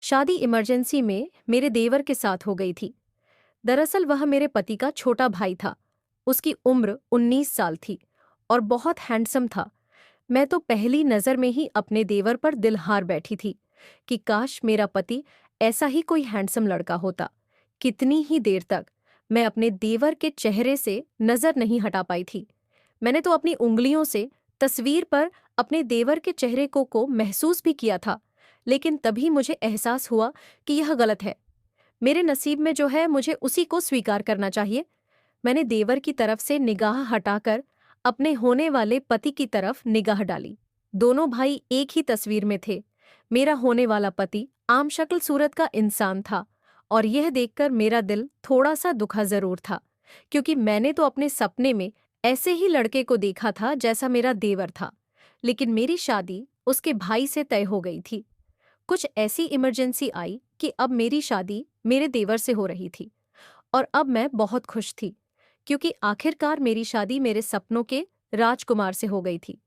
शादी इमरजेंसी में मेरे देवर के साथ हो गई थी। दरअसल वह मेरे पति का छोटा भाई था। उसकी उम्र 19 साल थी और बहुत हैंडसम था। मैं तो पहली नज़र में ही अपने देवर पर दिल हार बैठी थी कि काश मेरा पति ऐसा ही कोई हैंडसम लड़का होता। कितनी ही देर तक मैं अपने देवर के चेहरे से नज़र नहीं हटा पाई थी। मैंने तो अपनी उंगलियों से तस्वीर पर अपने देवर के चेहरे को महसूस भी किया था, लेकिन तभी मुझे एहसास हुआ कि यह गलत है। मेरे नसीब में जो है मुझे उसी को स्वीकार करना चाहिए। मैंने देवर की तरफ से निगाह हटाकर अपने होने वाले पति की तरफ निगाह डाली। दोनों भाई एक ही तस्वीर में थे। मेरा होने वाला पति आम शक्ल सूरत का इंसान था और यह देखकर मेरा दिल थोड़ा सा दुखा जरूर था, क्योंकि मैंने तो अपने सपने में ऐसे ही लड़के को देखा था जैसा मेरा देवर था। लेकिन मेरी शादी उसके भाई से तय हो गई थी। कुछ ऐसी इमरजेंसी आई कि अब मेरी शादी मेरे देवर से हो रही थी और अब मैं बहुत खुश थी, क्योंकि आखिरकार मेरी शादी मेरे सपनों के राजकुमार से हो गई थी।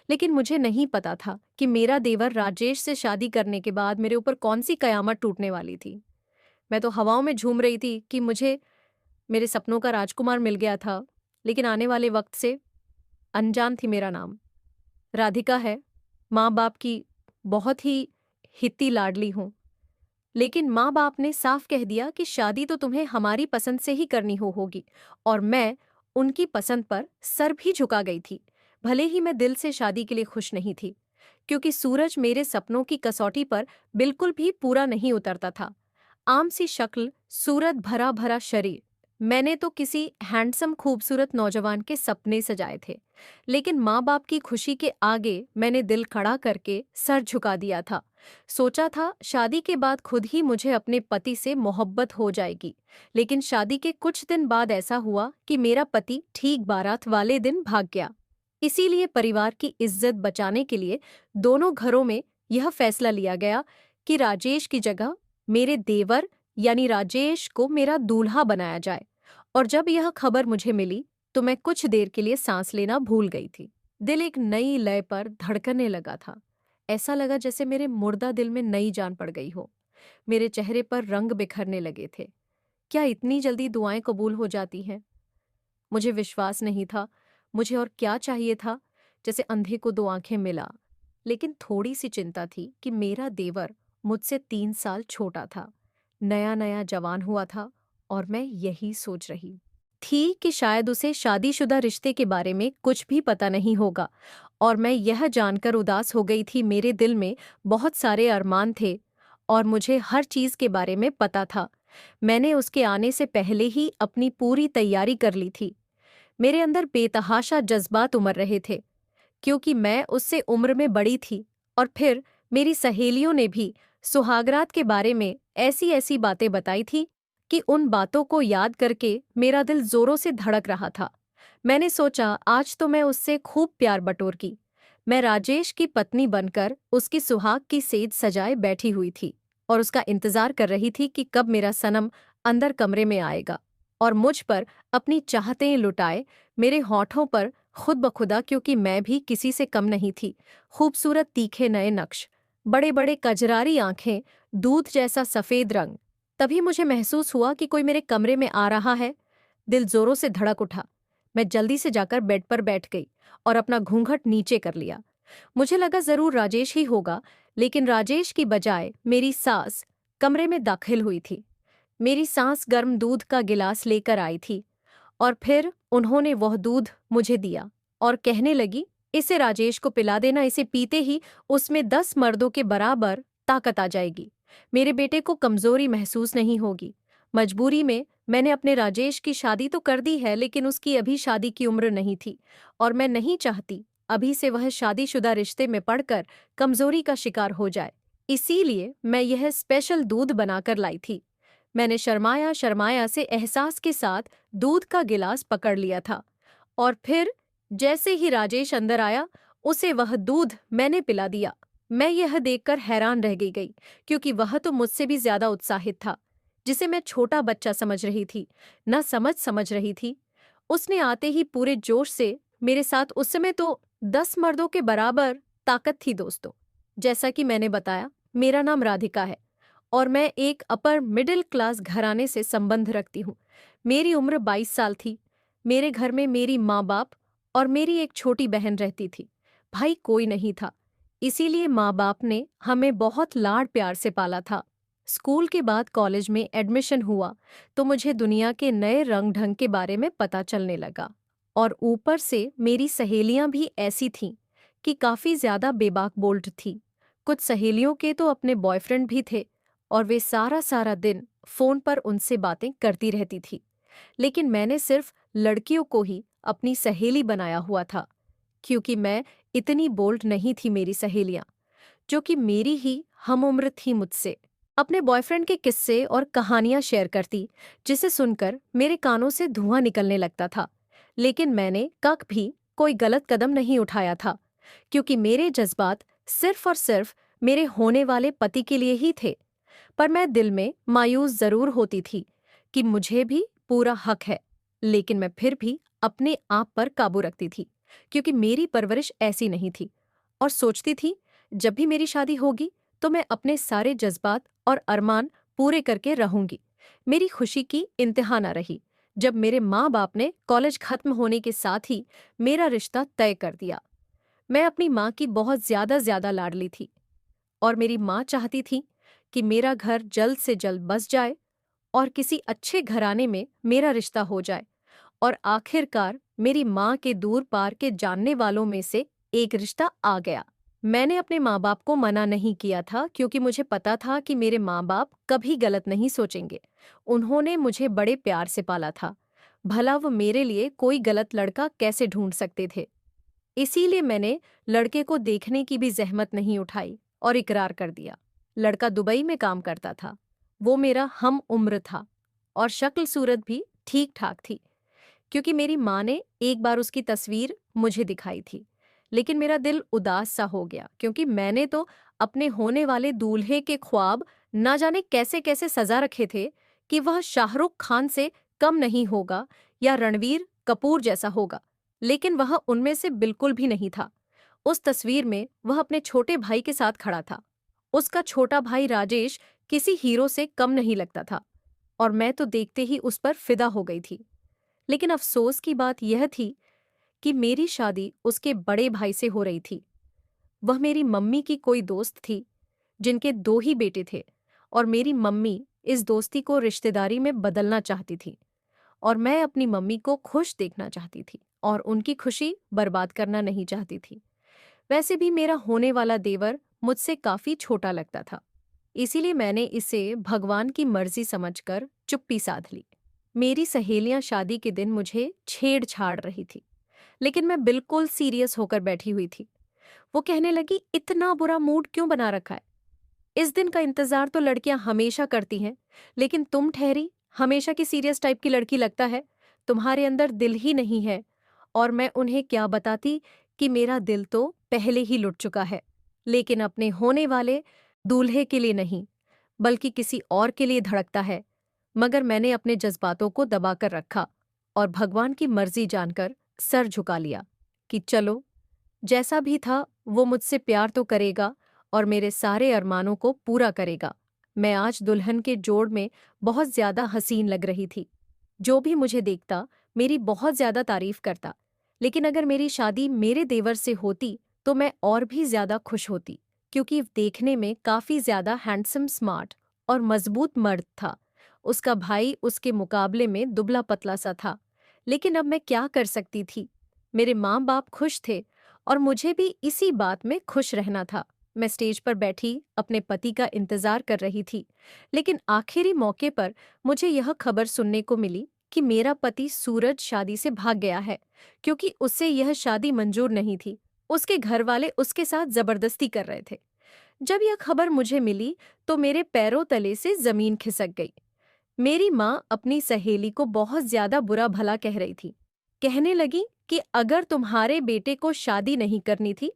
लेकिन मुझे नहीं पता था कि मेरा देवर राजेश से शादी करने के बाद मेरे ऊपर कौन सी कयामत टूटने वाली थी। मैं तो हवाओं में झूम रही थी कि मुझे मेरे सपनों का राजकुमार मिल गया था, लेकिन आने वाले वक्त से अनजान थी। मेरा नाम राधिका है। माँ बाप की बहुत ही हित्ती लाडली हूँ। लेकिन माँ बाप ने साफ कह दिया कि शादी तो तुम्हें हमारी पसंद से ही करनी होगी, और मैं उनकी पसंद पर सर भी झुका गई थी। भले ही मैं दिल से शादी के लिए खुश नहीं थी, क्योंकि सूरज मेरे सपनों की कसौटी पर बिल्कुल भी पूरा नहीं उतरता था। आम सी शक्ल, सूरत भरा भरा शरीर, मैंने तो किसी हैंडसम खूबसूरत नौजवान के सपने सजाए थे। लेकिन माँ बाप की खुशी के आगे मैंने दिल खड़ा करके सर झुका दिया था। सोचा था शादी के बाद खुद ही मुझे अपने पति से मोहब्बत हो जाएगी। लेकिन शादी के कुछ दिन बाद ऐसा हुआ कि मेरा पति ठीक बारात वाले दिन भाग गया। इसीलिए परिवार की इज्जत बचाने के लिए दोनों घरों में यह फैसला लिया गया कि राजेश की जगह मेरे देवर यानी राजेश को मेरा दूल्हा बनाया जाए। और जब यह खबर मुझे मिली तो मैं कुछ देर के लिए सांस लेना भूल गई थी। दिल एक नई लय पर धड़कने लगा था। ऐसा लगा जैसे मेरे मुर्दा दिल में नई जान पड़ गई हो। मेरे चेहरे पर रंग बिखरने लगे थे। क्या इतनी जल्दी दुआएं कबूल हो जाती हैं? मुझे विश्वास नहीं था। मुझे और क्या चाहिए था? जैसे अंधे को दो आंखें मिला। लेकिन थोड़ी सी चिंता थी कि मेरा देवर मुझसे 3 साल छोटा था, नया नया जवान हुआ था, और मैं यही सोच रही थी कि शायद उसे शादीशुदा रिश्ते के बारे में कुछ भी पता नहीं होगा। और मैं यह जानकर उदास हो गई थी, मेरे दिल में बहुत सारे अरमान थे और मुझे हर चीज के बारे में पता था। मैंने उसके आने से पहले ही अपनी पूरी तैयारी कर ली थी। मेरे अंदर बेतहाशा जज्बात उमड़ रहे थे, क्योंकि मैं उससे उम्र में बड़ी थी, और फिर मेरी सहेलियों ने भी सुहागरात के बारे में ऐसी ऐसी बातें बताई थी कि उन बातों को याद करके मेरा दिल जोरों से धड़क रहा था। मैंने सोचा आज तो मैं उससे खूब प्यार बटोरगी। मैं राजेश की पत्नी बनकर उसकी सुहाग की सेज सजाए बैठी हुई थी और उसका इंतजार कर रही थी कि कब मेरा सनम अंदर कमरे में आएगा और मुझ पर अपनी चाहतें लुटाए। मेरे होठों पर खुद ब खुदा, क्योंकि मैं भी किसी से कम नहीं थी, खूबसूरत तीखे नए नक्श, बड़े बड़े कजरारी आंखें, दूध जैसा सफेद रंग। तभी मुझे महसूस हुआ कि कोई मेरे कमरे में आ रहा है। दिल जोरों से धड़क उठा। मैं जल्दी से जाकर बेड पर बैठ गई और अपना घूंघट नीचे कर लिया। मुझे लगा जरूर राजेश ही होगा, लेकिन राजेश की बजाय मेरी सास कमरे में दाखिल हुई थी। मेरी सास गर्म दूध का गिलास लेकर आई थी और फिर उन्होंने वह दूध मुझे दिया और कहने लगी, इसे राजेश को पिला देना, इसे पीते ही उसमें 10 मर्दों के बराबर ताकत आ जाएगी। मेरे बेटे को कमजोरी महसूस नहीं होगी। मजबूरी में मैंने अपने राजेश की शादी तो कर दी है, लेकिन उसकी अभी शादी की उम्र नहीं थी और मैं नहीं चाहती अभी से वह शादीशुदा रिश्ते में पड़कर कमजोरी का शिकार हो जाए। इसीलिए मैं यह स्पेशल दूध बनाकर लाई थी। मैंने शर्माया शर्माया से एहसास के साथ दूध का गिलास पकड़ लिया था, और फिर जैसे ही राजेश अंदर आया उसे वह दूध मैंने पिला दिया। मैं यह देखकर हैरान रह गई, क्योंकि वह तो मुझसे भी ज्यादा उत्साहित था, जिसे मैं छोटा बच्चा समझ रही थी, न समझ रही थी। उसने आते ही पूरे जोश से मेरे साथ, उस समय तो 10 मर्दों के बराबर ताकत थी दोस्तों। जैसा कि मैंने बताया, मेरा नाम राधिका है और मैं एक अपर मिडिल क्लास घराने से संबंध रखती हूँ। मेरी उम्र 22 साल थी। मेरे घर में मेरी माँ बाप और मेरी एक छोटी बहन रहती थी। भाई कोई नहीं था, इसीलिए माँ बाप ने हमें बहुत लाड़ प्यार से पाला था। स्कूल के बाद कॉलेज में एडमिशन हुआ तो मुझे दुनिया के नए रंग ढंग के बारे में पता चलने लगा। और ऊपर से मेरी सहेलियां भी ऐसी थीं कि काफ़ी ज़्यादा बेबाक बोल्ड थी। कुछ सहेलियों के तो अपने बॉयफ्रेंड भी थे और वे सारा सारा दिन फ़ोन पर उनसे बातें करती रहती थी। लेकिन मैंने सिर्फ लड़कियों को ही अपनी सहेली बनाया हुआ था, क्योंकि मैं इतनी बोल्ड नहीं थी। मेरी सहेलियां, जो कि मेरी ही हमउम्र थी मुझसे, अपने बॉयफ्रेंड के किस्से और कहानियां शेयर करती, जिसे सुनकर मेरे कानों से धुआं निकलने लगता था। लेकिन मैंने कभी कोई गलत कदम नहीं उठाया था, क्योंकि मेरे जज्बात सिर्फ और सिर्फ मेरे होने वाले पति के लिए ही थे। पर मैं दिल में मायूस जरूर होती थी कि मुझे भी पूरा हक है, लेकिन मैं फिर भी अपने आप पर काबू रखती थी, क्योंकि मेरी परवरिश ऐसी नहीं थी। और सोचती थी, जब भी मेरी शादी होगी तो मैं अपने सारे जज्बात और अरमान पूरे करके रहूंगी। मेरी खुशी की इंतहा न रही जब मेरे माँ बाप ने कॉलेज खत्म होने के साथ ही मेरा रिश्ता तय कर दिया। मैं अपनी माँ की बहुत ज्यादा लाडली थी और मेरी माँ चाहती थी कि मेरा घर जल्द से जल्द बस जाए और किसी अच्छे घराने में मेरा रिश्ता हो जाए। और आखिरकार मेरी माँ के दूर पार के जानने वालों में से एक रिश्ता आ गया। मैंने अपने माँ बाप को मना नहीं किया था, क्योंकि मुझे पता था कि मेरे माँ बाप कभी गलत नहीं सोचेंगे। उन्होंने मुझे बड़े प्यार से पाला था, भला वो मेरे लिए कोई गलत लड़का कैसे ढूंढ सकते थे। इसीलिए मैंने लड़के को देखने की भी जहमत नहीं उठाई और इकरार कर दिया। लड़का दुबई में काम करता था। वो मेरा हम उम्र था और शक्ल सूरत भी ठीक ठाक थी, क्योंकि मेरी माँ ने एक बार उसकी तस्वीर मुझे दिखाई थी। लेकिन मेरा दिल उदास सा हो गया, क्योंकि मैंने तो अपने होने वाले दूल्हे के ख्वाब ना जाने कैसे कैसे सजा रखे थे कि वह शाहरुख खान से कम नहीं होगा या रणवीर कपूर जैसा होगा। लेकिन वह उनमें से बिल्कुल भी नहीं था। उस तस्वीर में वह अपने छोटे भाई के साथ खड़ा था। उसका छोटा भाई राजेश किसी हीरो से कम नहीं लगता था और मैं तो देखते ही उस पर फिदा हो गई थी। लेकिन अफसोस की बात यह थी कि मेरी शादी उसके बड़े भाई से हो रही थी। वह मेरी मम्मी की कोई दोस्त थी, जिनके 2 ही बेटे थे, और मेरी मम्मी इस दोस्ती को रिश्तेदारी में बदलना चाहती थी और मैं अपनी मम्मी को खुश देखना चाहती थी और उनकी खुशी बर्बाद करना नहीं चाहती थी। वैसे भी मेरा होने वाला देवर मुझसे काफी छोटा लगता था, इसीलिए मैंने इसे भगवान की मर्जी समझकर चुप्पी साध ली। मेरी सहेलियां शादी के दिन मुझे छेड़छाड़ रही थी, लेकिन मैं बिल्कुल सीरियस होकर बैठी हुई थी। वो कहने लगी, इतना बुरा मूड क्यों बना रखा है? इस दिन का इंतजार तो लड़कियां हमेशा करती हैं, लेकिन तुम ठहरी हमेशा की सीरियस टाइप की लड़की लगता है। तुम्हारे अंदर दिल ही नहीं है। और मैं उन्हें क्या बताती कि मेरा दिल तो पहले ही लुट चुका है, लेकिन अपने होने वाले दूल्हे के लिए नहीं, बल्कि किसी और के लिए धड़कता है। मगर मैंने अपने जज्बातों को दबाकर रखा और भगवान की मर्जी जानकर सर झुका लिया कि चलो, जैसा भी था वो मुझसे प्यार तो करेगा और मेरे सारे अरमानों को पूरा करेगा। मैं आज दुल्हन के जोड़ में बहुत ज्यादा हसीन लग रही थी। जो भी मुझे देखता मेरी बहुत ज्यादा तारीफ करता, लेकिन अगर मेरी शादी मेरे देवर से होती तो मैं और भी ज्यादा खुश होती, क्योंकि देखने में काफी ज्यादा हैंडसम, स्मार्ट और मजबूत मर्द था। उसका भाई उसके मुकाबले में दुबला पतला सा था। लेकिन अब मैं क्या कर सकती थी? मेरे माँ बाप खुश थे और मुझे भी इसी बात में खुश रहना था। मैं स्टेज पर बैठी अपने पति का इंतजार कर रही थी, लेकिन आखिरी मौके पर मुझे यह खबर सुनने को मिली कि मेरा पति सूरज शादी से भाग गया है, क्योंकि उसे यह शादी मंजूर नहीं थी। उसके घर वाले उसके साथ जबरदस्ती कर रहे थे। जब यह खबर मुझे मिली तो मेरे पैरों तले से जमीन खिसक गई। मेरी माँ अपनी सहेली को बहुत ज्यादा बुरा भला कह रही थी। कहने लगी कि अगर तुम्हारे बेटे को शादी नहीं करनी थी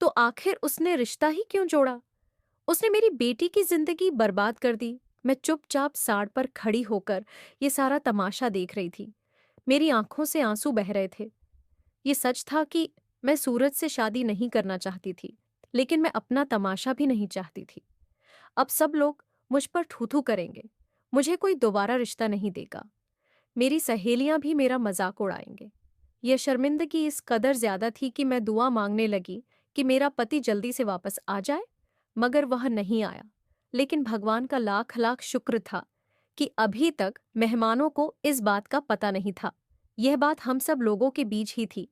तो आखिर उसने रिश्ता ही क्यों जोड़ा? उसने मेरी बेटी की जिंदगी बर्बाद कर दी। मैं चुपचाप साड़ पर खड़ी होकर ये सारा तमाशा देख रही थी। मेरी आंखों से आंसू बह रहे थे। ये सच था कि मैं सूरज से शादी नहीं करना चाहती थी, लेकिन मैं अपना तमाशा भी नहीं चाहती थी। अब सब लोग मुझ पर थू-थू करेंगे, मुझे कोई दोबारा रिश्ता नहीं देगा। मेरी सहेलियां भी मेरा मजाक उड़ाएंगे। यह शर्मिंदगी इस कदर ज्यादा थी कि मैं दुआ मांगने लगी कि मेरा पति जल्दी से वापस आ जाए, मगर वह नहीं आया। लेकिन भगवान का लाख लाख शुक्र था कि अभी तक मेहमानों को इस बात का पता नहीं था। यह बात हम सब लोगों के बीच ही थी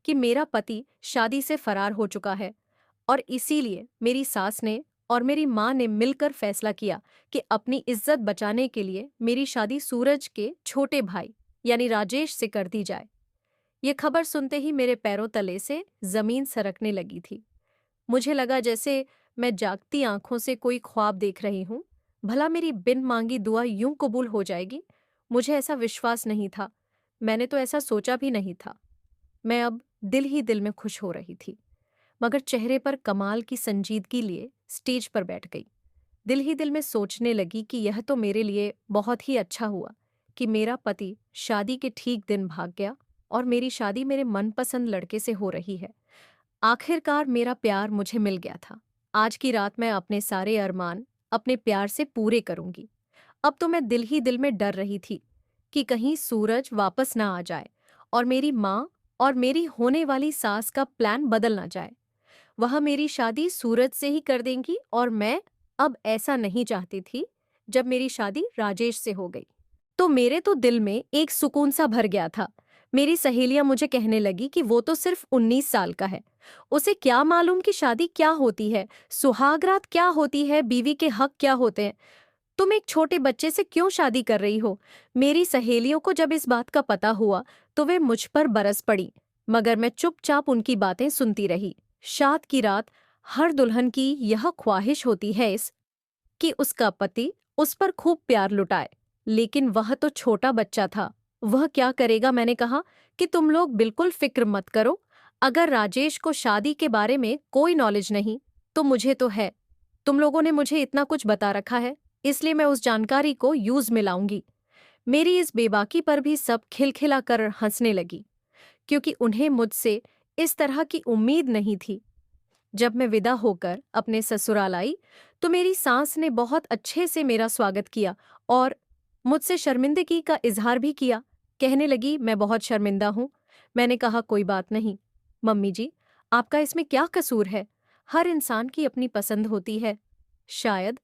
कि मेरा पति शादी से फरार हो चुका है, और इसीलिए मेरी सास ने और मेरी माँ ने मिलकर फैसला किया कि अपनी इज्जत बचाने के लिए मेरी शादी सूरज के छोटे भाई यानी राजेश से कर दी जाए। ये खबर सुनते ही मेरे पैरों तले से जमीन सरकने लगी थी। मुझे लगा जैसे मैं जागती आंखों से कोई ख्वाब देख रही हूं। भला मेरी बिन मांगी दुआ यूं कबूल हो जाएगी? मुझे ऐसा विश्वास नहीं था। मैंने तो ऐसा सोचा भी नहीं था। मैं अब दिल ही दिल में खुश हो रही थी, मगर चेहरे पर कमाल की संजीदगी लिए स्टेज पर बैठ गई। दिल ही दिल में सोचने लगी कि यह तो मेरे लिए बहुत ही अच्छा हुआ कि मेरा पति शादी के ठीक दिन भाग गया और मेरी शादी मेरे मनपसंद लड़के से हो रही है। आखिरकार मेरा प्यार मुझे मिल गया था। आज की रात मैं अपने सारे अरमान अपने प्यार से पूरे करूंगी। अब तो मैं दिल ही दिल में डर रही थी कि कहीं सूरज वापस ना आ जाए और मेरी माँ और मेरी होने वाली सास का प्लान बदल ना जाए। वह मेरी शादी सूरज से ही कर देंगी और मैं अब ऐसा नहीं चाहती थी। जब मेरी शादी राजेश से हो गई तो मेरे तो दिल में एक सुकून सा भर गया था। मेरी सहेलियां मुझे कहने लगी कि वो तो सिर्फ 19 साल का है, उसे क्या मालूम कि शादी क्या होती है, सुहागरात क्या होती है, बीवी के हक क्या होते हैं। तुम एक छोटे बच्चे से क्यों शादी कर रही हो? मेरी सहेलियों को जब इस बात का पता हुआ तो वे मुझ पर बरस पड़ी, मगर मैं चुपचाप उनकी बातें सुनती रही। शाद की रात हर दुल्हन की यह ख्वाहिश होती है कि उसका पति उस पर खूब प्यार लुटाए, लेकिन वह तो छोटा बच्चा था। वह क्या करेगा? मैंने कहा कि तुम लोग बिल्कुल फिक्र मत करो। अगर राजेश को शादी के बारे में कोई नॉलेज नहीं तो मुझे तो है। तुम लोगों ने मुझे इतना कुछ बता रखा है, इसलिए मैं उस जानकारी को यूज में लाऊंगी। मेरी इस बेबाकी पर भी सब खिलखिला कर हंसने लगी, क्योंकि उन्हें मुझसे इस तरह की उम्मीद नहीं थी। जब मैं विदा होकर अपने ससुराल आई तो मेरी सास ने बहुत अच्छे से मेरा स्वागत किया और मुझसे शर्मिंदगी का इजहार भी किया। कहने लगी, मैं बहुत शर्मिंदा हूं। मैंने कहा, कोई बात नहीं मम्मी जी, आपका इसमें क्या कसूर है? हर इंसान की अपनी पसंद होती है। शायद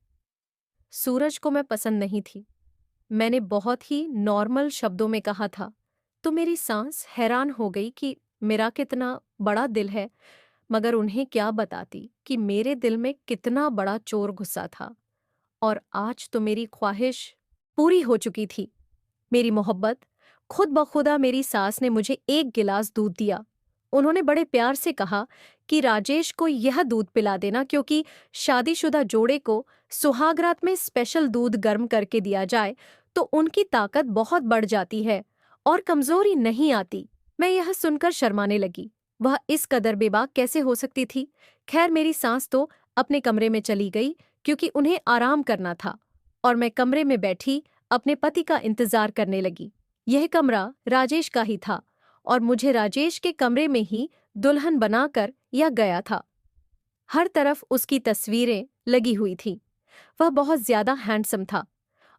सूरज को मैं पसंद नहीं थी। मैंने बहुत ही नॉर्मल शब्दों में कहा था, तो मेरी सास हैरान हो गई कि मेरा कितना बड़ा दिल है, मगर उन्हें क्या बताती कि मेरे दिल में कितना बड़ा चोर घुसा था। और आज तो मेरी ख्वाहिश पूरी हो चुकी थी। मेरी मोहब्बत खुद ब खुदा मेरी सास ने मुझे एक गिलास दूध दिया। उन्होंने बड़े प्यार से कहा कि राजेश को यह दूध पिला देना, क्योंकि शादीशुदा जोड़े को सुहागरात में स्पेशल दूध गर्म करके दिया जाए तो उनकी ताकत बहुत बढ़ जाती है और कमजोरी नहीं आती। मैं यह सुनकर शर्माने लगी। वह इस कदर बेबाक कैसे हो सकती थी? खैर, मेरी सास तो अपने कमरे में चली गई क्योंकि उन्हें आराम करना था, और मैं कमरे में बैठी अपने पति का इंतजार करने लगी। यह कमरा राजेश का ही था और मुझे राजेश के कमरे में ही दुल्हन बनाकर यह गया था। हर तरफ उसकी तस्वीरें लगी हुई थी। वह बहुत ज्यादा हैंडसम था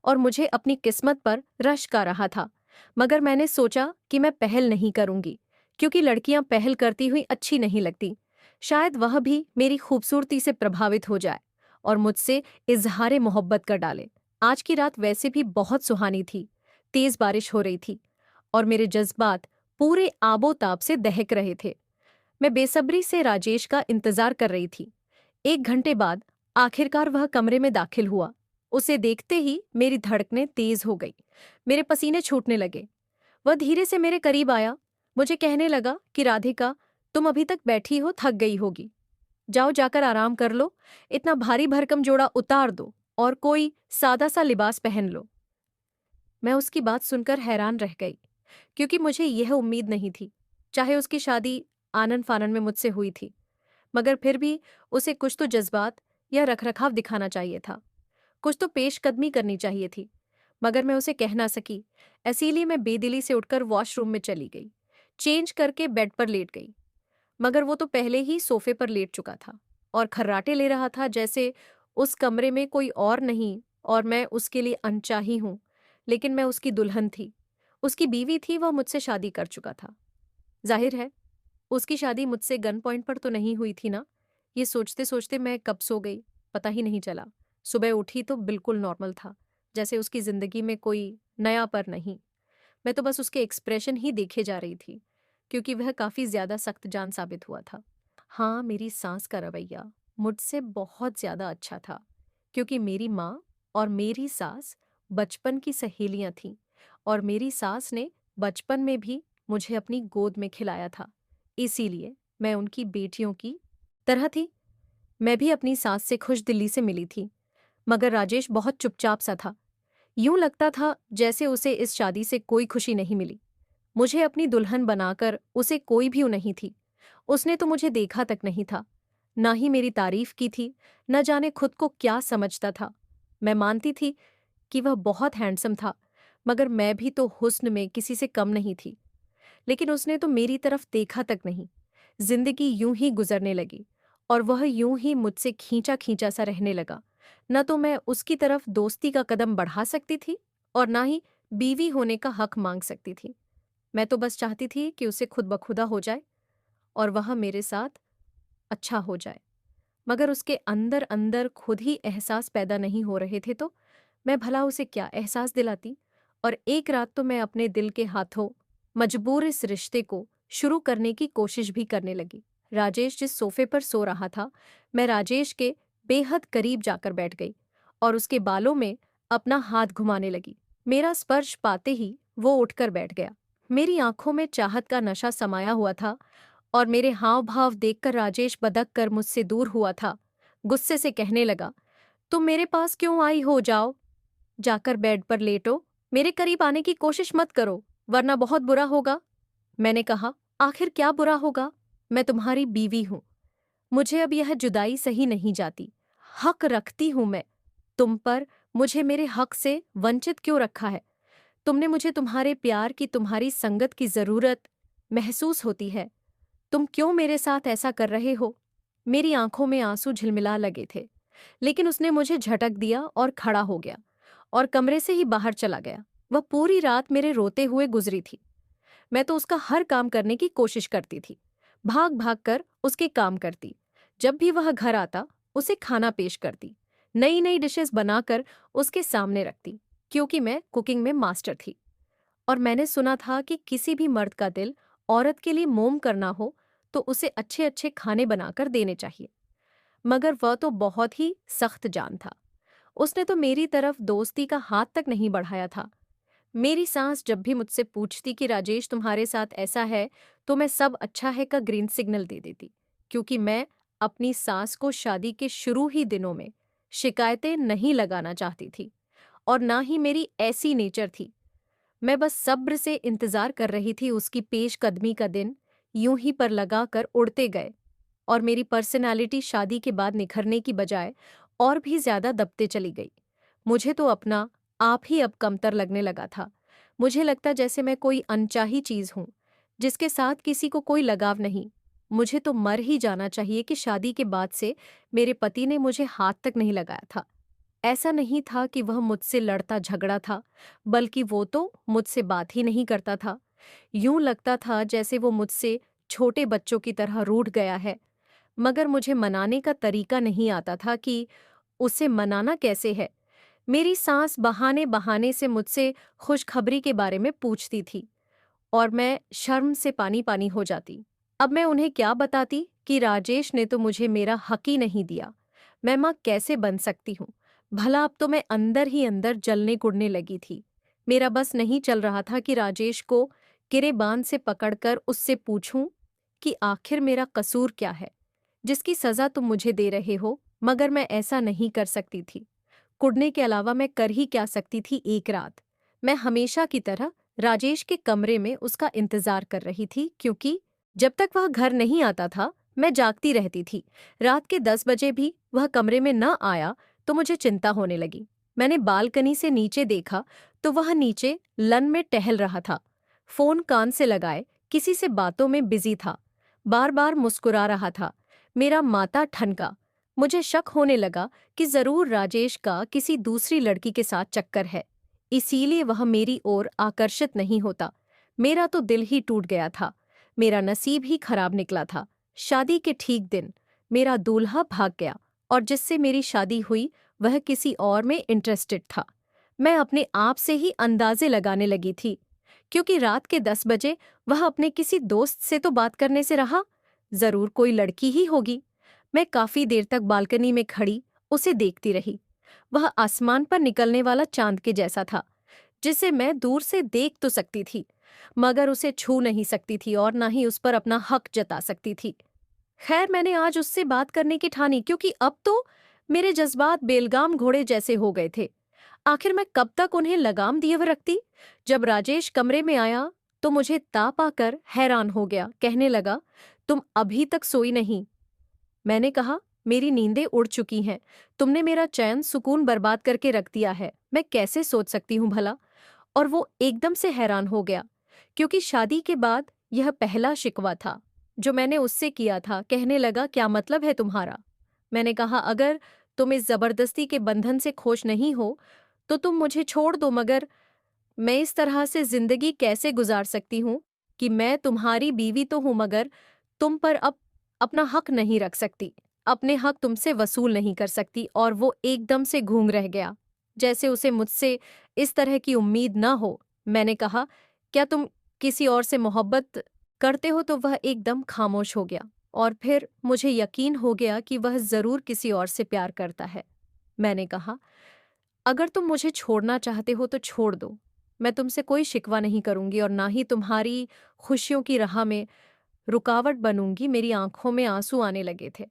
और मुझे अपनी किस्मत पर रश्क आ रहा था, मगर मैंने सोचा कि मैं पहल नहीं करूंगी, क्योंकि लड़कियां पहल करती हुई अच्छी नहीं लगती। शायद वह भी मेरी खूबसूरती से प्रभावित हो जाए और मुझसे इजहारे मोहब्बत कर डाले। आज की रात वैसे भी बहुत सुहानी थी। तेज बारिश हो रही थी और मेरे जज्बात पूरे आबोताब से दहक रहे थे। मैं बेसब्री से राजेश का इंतजार कर रही थी। 1 घंटे बाद आखिरकार वह कमरे में दाखिल हुआ। उसे देखते ही मेरी धड़कनें तेज हो गई, मेरे पसीने छूटने लगे। वह धीरे से मेरे करीब आया। मुझे कहने लगा कि राधिका, तुम अभी तक बैठी हो, थक गई होगी। जाओ, जाकर आराम कर लो। इतना भारी भरकम जोड़ा उतार दो और कोई सादा सा लिबास पहन लो। मैं उसकी बात सुनकर हैरान रह गई, क्योंकि मुझे यह उम्मीद नहीं थी। चाहे उसकी शादी आनन फानन में मुझसे हुई थी, मगर फिर भी उसे कुछ तो जज्बात या रखरखाव दिखाना चाहिए था, कुछ तो पेशकदमी करनी चाहिए थी। मगर मैं उसे कह ना सकी। इसीलिए मैं बेदिली से उठकर वॉशरूम में चली गई, चेंज करके बेड पर लेट गई। मगर वो तो पहले ही सोफे पर लेट चुका था और खर्राटे ले रहा था, जैसे उस कमरे में कोई और नहीं और मैं उसके लिए अनचाही हूँ, लेकिन मैं उसकी दुल्हन थी। उसकी बीवी थी, वह मुझसे शादी कर चुका था। जाहिर है, उसकी शादी मुझसे गन पॉइंट पर तो नहीं हुई थी ना? ये सोचते-सोचते मैं कब सो गई, पता ही नहीं चला। सुबह उठी तो बिल्कुल नॉर्मल था, जैसे उसकी ज़िंदगी में कोई नयापन नहीं। मैं तो बस उसके एक्सप्रेशन ही देखे जा रही थी, क्योंकि वह काफ़ी ज़्यादा सख्त-जान साबित हुआ था। हाँ, मेरी सास का रवैया मुझसे बहुत ज़्यादा अच्छा था, क्योंकि मेरी माँ और मेरी सास बचपन की सहेलियाँ थीं और मेरी सास ने बचपन में भी मुझे अपनी गोद में खिलाया था। इसीलिए मैं उनकी बेटियों की तरह थी। मैं भी अपनी सास से खुशदिली से मिली थी, मगर राजेश बहुत चुपचाप सा था। यूं लगता था जैसे उसे इस शादी से कोई खुशी नहीं मिली। मुझे अपनी दुल्हन बनाकर उसे कोई भी नहीं थी। उसने तो मुझे देखा तक नहीं था, ना ही मेरी तारीफ की थी, न जाने खुद को क्या समझता था। मैं मानती थी कि वह बहुत हैंडसम था, मगर मैं भी तो हुस्न में किसी से कम नहीं थी। लेकिन उसने तो मेरी तरफ देखा तक नहीं। जिंदगी यूं ही गुजरने लगी और वह यूं ही मुझसे खींचा खींचा सा रहने लगा। न तो मैं उसकी तरफ दोस्ती का कदम बढ़ा सकती थी और ना ही बीवी होने का हक मांग सकती थी। मैं तो बस चाहती थी कि उसे खुद ब खुदा हो जाए और वह मेरे साथ अच्छा हो जाए। मगर उसके अंदर अंदर खुद ही एहसास पैदा नहीं हो रहे थे, तो मैं भला उसे क्या एहसास दिलाती। और एक रात तो मैं अपने दिल के हाथों मजबूर इस रिश्ते को शुरू करने की कोशिश भी करने लगी। राजेश जिस सोफे पर सो रहा था, मैं राजेश के बेहद करीब जाकर बैठ गई और उसके बालों में अपना हाथ घुमाने लगी। मेरा स्पर्श पाते ही वो उठकर बैठ गया। मेरी आंखों में चाहत का नशा समाया हुआ था और मेरे हाव भाव देखकर राजेश बदक कर मुझसे दूर हुआ था। गुस्से से कहने लगा, तुम मेरे पास क्यों आई हो? जाओ, जाकर बेड पर लेटो। मेरे करीब आने की कोशिश मत करो, वरना बहुत बुरा होगा। मैंने कहा, आखिर क्या बुरा होगा? मैं तुम्हारी बीवी हूं। मुझे अब यह जुदाई सही नहीं जाती। हक रखती हूं मैं तुम पर। मुझे मेरे हक से वंचित क्यों रखा है? तुमने मुझे तुम्हारे प्यार की, तुम्हारी संगत की जरूरत महसूस होती है। तुम क्यों मेरे साथ ऐसा कर रहे हो? मेरी आंखों में आंसू झिलमिला लगे थे, लेकिन उसने मुझे झटक दिया और खड़ा हो गया और कमरे से ही बाहर चला गया। वह पूरी रात मेरे रोते हुए गुजरी थी। मैं तो उसका हर काम करने की कोशिश करती थी, भाग भाग कर उसके काम करती। जब भी वह घर आता, उसे खाना पेश करती, नई नई डिशेस बनाकर उसके सामने रखती, क्योंकि मैं कुकिंग में मास्टर थी। और मैंने सुना था कि किसी भी मर्द का दिल औरत के लिए मोम करना हो तो उसे अच्छे अच्छे खाने बनाकर देने चाहिए। मगर वह तो बहुत ही सख्त जान था। उसने तो मेरी तरफ दोस्ती का हाथ तक नहीं बढ़ाया था। मेरी सास जब भी मुझसे पूछती कि राजेश तुम्हारे साथ ऐसा है, तो मैं सब अच्छा है का ग्रीन सिग्नल दे देती, क्योंकि मैं अपनी सास को शादी के शुरू ही दिनों में शिकायतें नहीं लगाना चाहती थी और ना ही मेरी ऐसी नेचर थी। मैं बस सब्र से इंतजार कर रही थी उसकी पेशकदमी का दिन यूं ही पर लगा कर उड़ते गए और मेरी पर्सनालिटी शादी के बाद निखरने की बजाय और भी ज्यादा दबते चली गई। मुझे तो अपना आप ही अब कमतर लगने लगा था। मुझे लगता जैसे मैं कोई अनचाही चीज हूं, जिसके साथ किसी को कोई लगाव नहीं। मुझे तो मर ही जाना चाहिए कि शादी के बाद से मेरे पति ने मुझे हाथ तक नहीं लगाया था। ऐसा नहीं था कि वह मुझसे लड़ता झगड़ा था, बल्कि वो तो मुझसे बात ही नहीं करता था। यूं लगता था जैसे वो मुझसे छोटे बच्चों की तरह रूठ गया है। मगर मुझे मनाने का तरीका नहीं आता था कि उसे मनाना कैसे है। मेरी सास बहाने बहाने से मुझसे खुशखबरी के बारे में पूछती थी और मैं शर्म से पानी पानी हो जाती। अब मैं उन्हें क्या बताती कि राजेश ने तो मुझे मेरा हक ही नहीं दिया। मैं माँ कैसे बन सकती हूँ? भला अब तो मैं अंदर ही अंदर जलने कुड़ने लगी थी। मेरा बस नहीं चल रहा था कि राजेश को गिरेबान से पकड़कर उससे पूछूं कि आखिर मेरा कसूर क्या है, जिसकी सजा तुम मुझे दे रहे हो। मगर मैं ऐसा नहीं कर सकती थी। कुड़ने के अलावा मैं कर ही क्या सकती थी? एक रात मैं हमेशा की तरह राजेश के कमरे में उसका इंतजार कर रही थी, क्योंकि जब तक वह घर नहीं आता था मैं जागती रहती थी। रात के 10 बजे भी वह कमरे में न आया तो मुझे चिंता होने लगी। मैंने बालकनी से नीचे देखा तो वह नीचे लन में टहल रहा था, फोन कान से लगाए किसी से बातों में बिजी था, बार बार मुस्कुरा रहा था। मेरा माथा ठनका। मुझे शक होने लगा कि जरूर राजेश का किसी दूसरी लड़की के साथ चक्कर है, इसीलिए वह मेरी ओर आकर्षित नहीं होता। मेरा तो दिल ही टूट गया था। मेरा नसीब ही खराब निकला था। शादी के ठीक दिन मेरा दूल्हा भाग गया और जिससे मेरी शादी हुई वह किसी और में इंटरेस्टेड था। मैं अपने आप से ही अंदाजे लगाने लगी थी, क्योंकि रात के 10 बजे वह अपने किसी दोस्त से तो बात करने से रहा, जरूर कोई लड़की ही होगी। मैं काफी देर तक बालकनी में खड़ी उसे देखती रही। वह आसमान पर निकलने वाला चांद के जैसा था, जिसे मैं दूर से देख तो सकती थी, मगर उसे छू नहीं सकती थी और ना ही उस पर अपना हक जता सकती थी। खैर, मैंने आज उससे बात करने की ठानी, क्योंकि अब तो मेरे जज्बात बेलगाम घोड़े जैसे हो गए थे। आखिर मैं कब तक उन्हें लगाम दिए हुए रखती। जब राजेश कमरे में आया तो मुझे ताप आकर हैरान हो गया। कहने लगा, तुम अभी तक सोई नहीं? मैंने कहा, मेरी नींदें उड़ चुकी हैं। तुमने मेरा चैन सुकून बर्बाद करके रख दिया है, मैं कैसे सोच सकती हूँ भला? और वो एकदम से हैरान हो गया, क्योंकि शादी के बाद यह पहला शिकवा था जो मैंने उससे किया था। कहने लगा, क्या मतलब है तुम्हारा? मैंने कहा, अगर तुम इस जबरदस्ती के बंधन से खुश नहीं हो तो तुम मुझे छोड़ दो, मगर मैं इस तरह से जिंदगी कैसे गुजार सकती हूँ कि मैं तुम्हारी बीवी तो हूं, मगर तुम पर अब अपना हक नहीं रख सकती, अपने हक तुमसे वसूल नहीं कर सकती। और वो एकदम से गूंग रह गया, जैसे उसे मुझसे इस तरह की उम्मीद न हो। मैंने कहा, क्या तुम किसी और से मोहब्बत करते हो? तो वह एकदम खामोश हो गया और फिर मुझे यकीन हो गया कि वह जरूर किसी और से प्यार करता है। मैंने कहा, अगर तुम मुझे छोड़ना चाहते हो तो छोड़ दो, मैं तुमसे कोई शिकवा नहीं करूंगी और ना ही तुम्हारी खुशियों की राह में रुकावट बनूंगी। मेरी आंखों में आंसू आने लगे थे।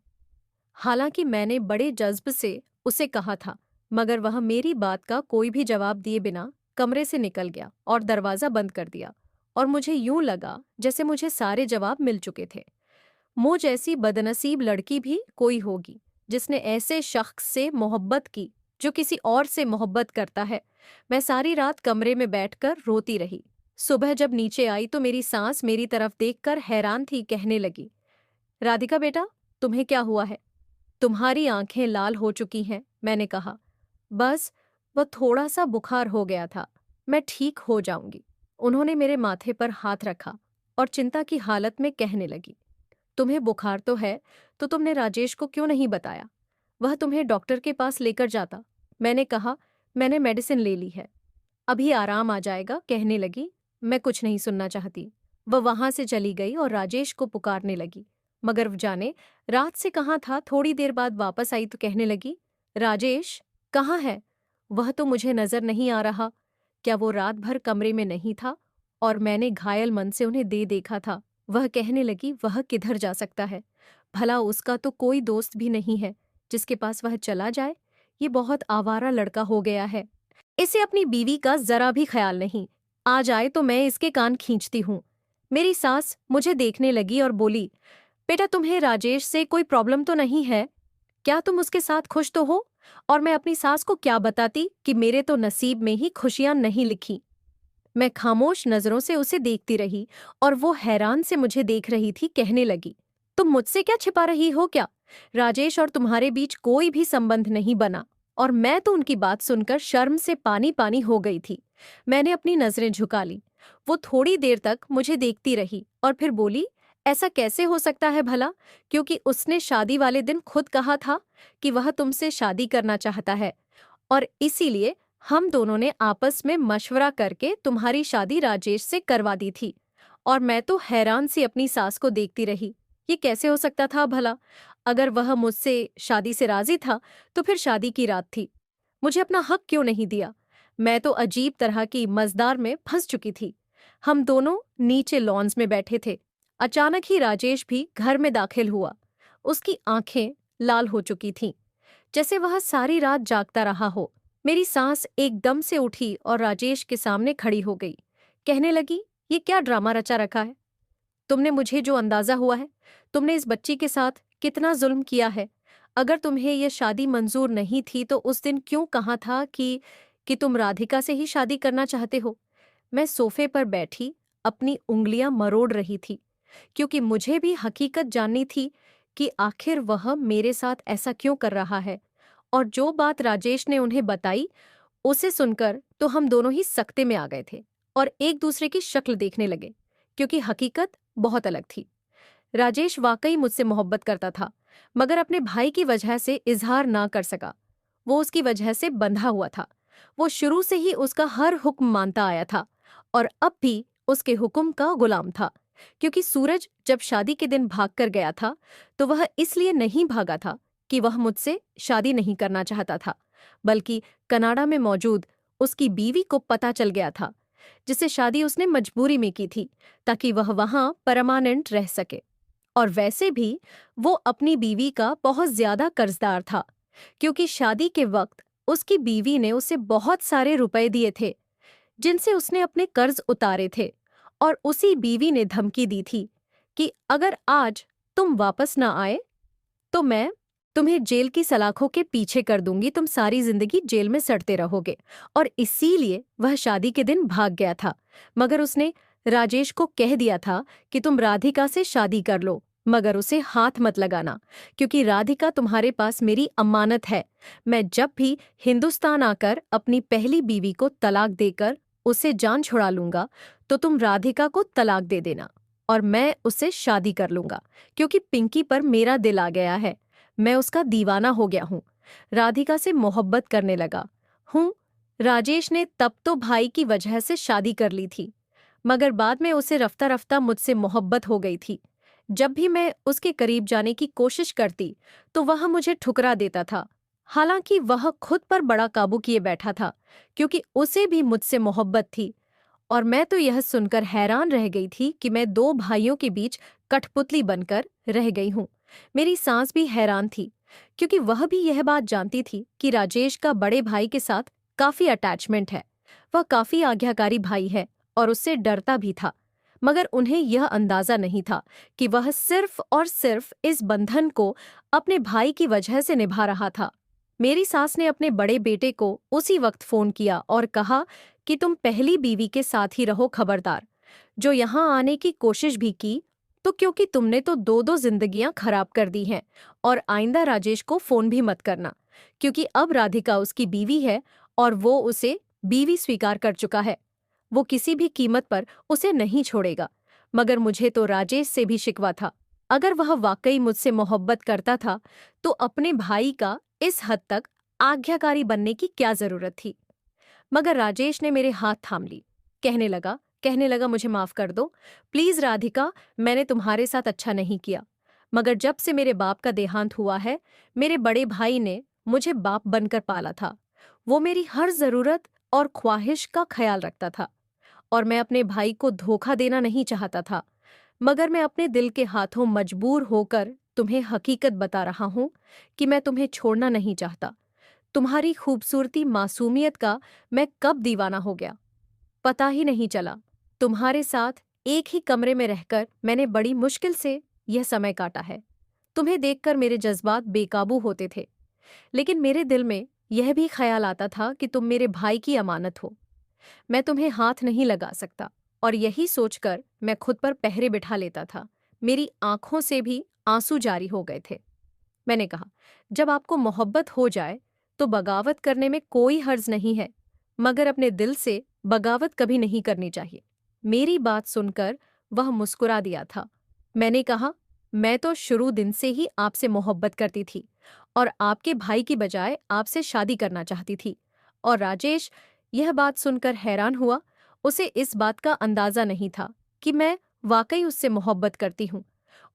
हालांकि मैंने बड़े जज्ब से उसे कहा था, मगर वह मेरी बात का कोई भी जवाब दिए बिना कमरे से निकल गया और दरवाजा बंद कर दिया। और मुझे यूं लगा जैसे मुझे सारे जवाब मिल चुके थे। मुझ जैसी बदनसीब लड़की भी कोई होगी जिसने ऐसे शख्स से मोहब्बत की जो किसी और से मोहब्बत करता है। मैं सारी रात कमरे में बैठकर रोती रही। सुबह जब नीचे आई तो मेरी सास मेरी तरफ देखकर हैरान थी। कहने लगी, राधिका बेटा, तुम्हें क्या हुआ है? तुम्हारी आंखें लाल हो चुकी हैं। मैंने कहा, बस वह थोड़ा सा बुखार हो गया था, मैं ठीक हो जाऊंगी। उन्होंने मेरे माथे पर हाथ रखा और चिंता की हालत में कहने लगी, तुम्हें बुखार तो है, तो तुमने राजेश को क्यों नहीं बताया? वह तुम्हें डॉक्टर के पास लेकर जाता। मैंने कहा, मैंने मेडिसिन ले ली है, अभी आराम आ जाएगा। कहने लगी, मैं कुछ नहीं सुनना चाहती। वह वहां से चली गई और राजेश को पुकारने लगी, मगर वो जाने रात से कहाँ था। थोड़ी देर बाद वापस आई तो कहने लगी, राजेश कहाँ है? वह तो मुझे नजर नहीं आ रहा। क्या वो रात भर कमरे में नहीं था और मैंने घायल मन से उन्हें दे देखा था? वह कहने लगी, वह किधर जा सकता है? भला उसका तो कोई दोस्त भी नहीं है जिसके पास वह चला जाए। ये बहुत आवारा लड़का हो गया है, इसे अपनी बीवी का जरा भी ख्याल नहीं। आ जाए तो मैं इसके कान खींचती हूँ। मेरी सास मुझे देखने लगी और बोली, बेटा, तुम्हें राजेश से कोई प्रॉब्लम तो नहीं है? क्या तुम उसके साथ खुश तो हो? और मैं अपनी सास को क्या बताती कि मेरे तो नसीब में ही खुशियां नहीं लिखी। मैं खामोश नजरों से उसे देखती रही और वो हैरान से मुझे देख रही थी। कहने लगी, तुम मुझसे क्या छिपा रही हो क्या? राजेश और तुम्हारे बीच कोई भी संबंध नहीं बना। और मैं तो उनकी बात सुनकर शर्म से पानी पानी हो गई थी। मैंने अपनी नजरें झुका ली। वो थोड़ी देर तक मुझे देखती रही और फिर बोली, ऐसा कैसे हो सकता है भला? क्योंकि उसने शादी वाले दिन खुद कहा था कि वह तुमसे शादी करना चाहता है, और इसीलिए हम दोनों ने आपस में मशवरा करके तुम्हारी शादी राजेश से करवा दी थी। और मैं तो हैरान सी अपनी सास को देखती रही। ये कैसे हो सकता था भला? अगर वह मुझसे शादी से राजी था तो फिर शादी की रात थी, मुझे अपना हक क्यों नहीं दिया? मैं तो अजीब तरह की मजदार में फंस चुकी थी। हम दोनों नीचे लॉन्स में बैठे थे। अचानक ही राजेश भी घर में दाखिल हुआ। उसकी आंखें लाल हो चुकी थीं, जैसे वह सारी रात जागता रहा हो। मेरी सांस एकदम से उठी और राजेश के सामने खड़ी हो गई। कहने लगी, ये क्या ड्रामा रचा रखा है? तुमने मुझे जो अंदाजा हुआ है, तुमने इस बच्ची के साथ कितना जुल्म किया है। अगर तुम्हें यह शादी मंजूर नहीं थी तो उस दिन क्यों कहा था कि तुम राधिका से ही शादी करना चाहते हो? मैं सोफे पर बैठी अपनी उंगलियां मरोड़ रही थी, क्योंकि मुझे भी हकीकत जाननी थी कि आखिर वह मेरे साथ ऐसा क्यों कर रहा है। और जो बात राजेश ने उन्हें बताई, उसे सुनकर तो हम दोनों ही सकते में आ गए थे और एक दूसरे की शक्ल देखने लगे, क्योंकि हकीकत बहुत अलग थी। राजेश वाकई मुझसे मोहब्बत करता था, मगर अपने भाई की वजह से इजहार ना कर सका। वो उसकी वजह से बंधा हुआ था। वो शुरू से ही उसका हर हुक्म मानता आया था और अब भी उसके हुक्म का गुलाम था। क्योंकि सूरज जब शादी के दिन भाग कर गया था, तो वह इसलिए नहीं भागा था कि वह मुझसे शादी नहीं करना चाहता था, बल्कि कनाडा में मौजूद उसकी बीवी को पता चल गया था, जिससे शादी उसने मजबूरी में की थी ताकि वह वहां परमानेंट रह सके। और वैसे भी वो अपनी बीवी का बहुत ज्यादा कर्जदार था, क्योंकि शादी के वक्त उसकी बीवी ने उसे बहुत सारे रुपए दिए थे, जिनसे उसने अपने कर्ज उतारे थे। और उसी बीवी ने धमकी दी थी कि अगर आज तुम वापस ना आए तो मैं तुम्हें जेल की सलाखों के पीछे कर दूंगी, तुम सारी जिंदगी जेल में सड़ते रहोगे। और इसीलिए वह शादी के दिन भाग गया था। मगर उसने राजेश को कह दिया था कि तुम राधिका से शादी कर लो, मगर उसे हाथ मत लगाना, क्योंकि राधिका तुम्हारे पास मेरी अमानत है। मैं जब भी हिंदुस्तान आकर अपनी पहली बीवी को तलाक देकर उसे जान छुड़ा लूंगा, तो तुम राधिका को तलाक दे देना और मैं उससे शादी कर लूंगा, क्योंकि पिंकी पर मेरा दिल आ गया है। मैं उसका दीवाना हो गया हूँ, राधिका से मोहब्बत करने लगा हूँ। राजेश ने तब तो भाई की वजह से शादी कर ली थी, मगर बाद में उसे रफ्ता रफ्ता मुझसे मोहब्बत हो गई थी। जब भी मैं उसके करीब जाने की कोशिश करती, तो वह मुझे ठुकरा देता था। हालांकि वह खुद पर बड़ा काबू किए बैठा था, क्योंकि उसे भी मुझसे मोहब्बत थी। और मैं तो यह सुनकर हैरान रह गई थी कि मैं दो भाइयों के बीच कठपुतली बनकर रह गई हूँ। मेरी सास भी हैरान थी, क्योंकि वह भी यह बात जानती थी कि राजेश का बड़े भाई के साथ काफी अटैचमेंट है। वह काफी आज्ञाकारी भाई है और उससे डरता भी था। मगर उन्हें यह अंदाजा नहीं था कि वह सिर्फ और सिर्फ इस बंधन को अपने भाई की वजह से निभा रहा था। मेरी सास ने अपने बड़े बेटे को उसी वक्त फोन किया और कहा कि तुम पहली बीवी के साथ ही रहो, खबरदार। जो यहाँ आने की कोशिश भी की, तो क्योंकि तुमने तो दो दो जिंदगियां खराब कर दी हैं। और आइंदा राजेश को फोन भी मत करना, क्योंकि अब राधिका उसकी बीवी है और वो उसे बीवी स्वीकार कर चुका है। वो किसी भी कीमत पर उसे नहीं छोड़ेगा। मगर मुझे तो राजेश से भी शिकवा था। अगर वह वाकई मुझसे मोहब्बत करता था, तो अपने भाई का इस हद तक आज्ञाकारी बनने की क्या जरूरत थी। मगर राजेश ने मेरे हाथ थाम ली। कहने लगा मुझे माफ कर दो, प्लीज राधिका, मैंने तुम्हारे साथ अच्छा नहीं किया। मगर जब से मेरे बाप का देहांत हुआ है, मेरे बड़े भाई ने मुझे बाप बनकर पाला था। वो मेरी हर जरूरत और ख्वाहिश का ख्याल रखता था, और मैं अपने भाई को धोखा देना नहीं चाहता था। मगर मैं अपने दिल के हाथों मजबूर होकर तुम्हें हकीकत बता रहा हूं कि मैं तुम्हें छोड़ना नहीं चाहता। तुम्हारी खूबसूरती मासूमियत का मैं कब दीवाना हो गया, पता ही नहीं चला। तुम्हारे साथ एक ही कमरे में रहकर मैंने बड़ी मुश्किल से यह समय काटा है। तुम्हें देखकर मेरे जज्बात बेकाबू होते थे, लेकिन मेरे दिल में यह भी ख्याल आता था कि तुम मेरे भाई की अमानत हो। मैं तुम्हें हाथ नहीं लगा सकता, और यही सोचकर मैं खुद पर पहरे बिठा लेता था। मेरी आंखों से भी आंसू जारी हो गए थे। मैंने कहा, जब आपको मोहब्बत हो जाए तो बगावत करने में कोई हर्ज नहीं है, मगर अपने दिल से बगावत कभी नहीं करनी चाहिए। मेरी बात सुनकर वह मुस्कुरा दिया था। मैंने कहा, मैं तो शुरू दिन से ही आपसे मोहब्बत करती थी और आपके भाई की बजाय आपसे शादी करना चाहती थी। और राजेश यह बात सुनकर हैरान हुआ। उसे इस बात का अंदाजा नहीं था कि मैं वाकई उससे मोहब्बत करती हूँ।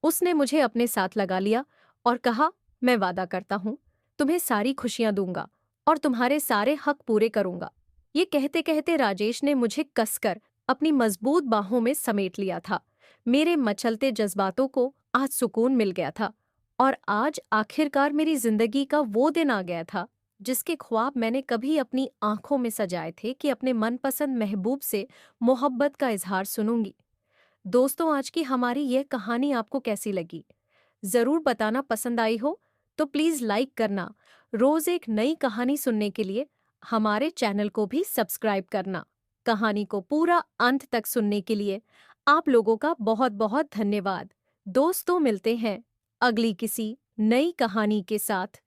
उसने मुझे अपने साथ लगा लिया और कहा, मैं वादा करता हूँ, तुम्हें सारी खुशियां दूंगा और तुम्हारे सारे हक पूरे करूंगा। ये कहते कहते राजेश ने मुझे कसकर अपनी मजबूत बाहों में समेट लिया था। मेरे मचलते जज्बातों को आज सुकून मिल गया था, और आज आखिरकार मेरी जिंदगी का वो दिन आ गया था जिसके ख्वाब मैंने कभी अपनी आंखों में सजाए थे कि अपने मनपसंद महबूब से मोहब्बत का इजहार सुनूंगी। दोस्तों, आज की हमारी यह कहानी आपको कैसी लगी? जरूर बताना। पसंद आई हो तो प्लीज लाइक करना। रोज एक नई कहानी सुनने के लिए हमारे चैनल को भी सब्सक्राइब करना। कहानी को पूरा अंत तक सुनने के लिए आप लोगों का बहुत बहुत धन्यवाद। दोस्तों, मिलते हैं अगली किसी नई कहानी के साथ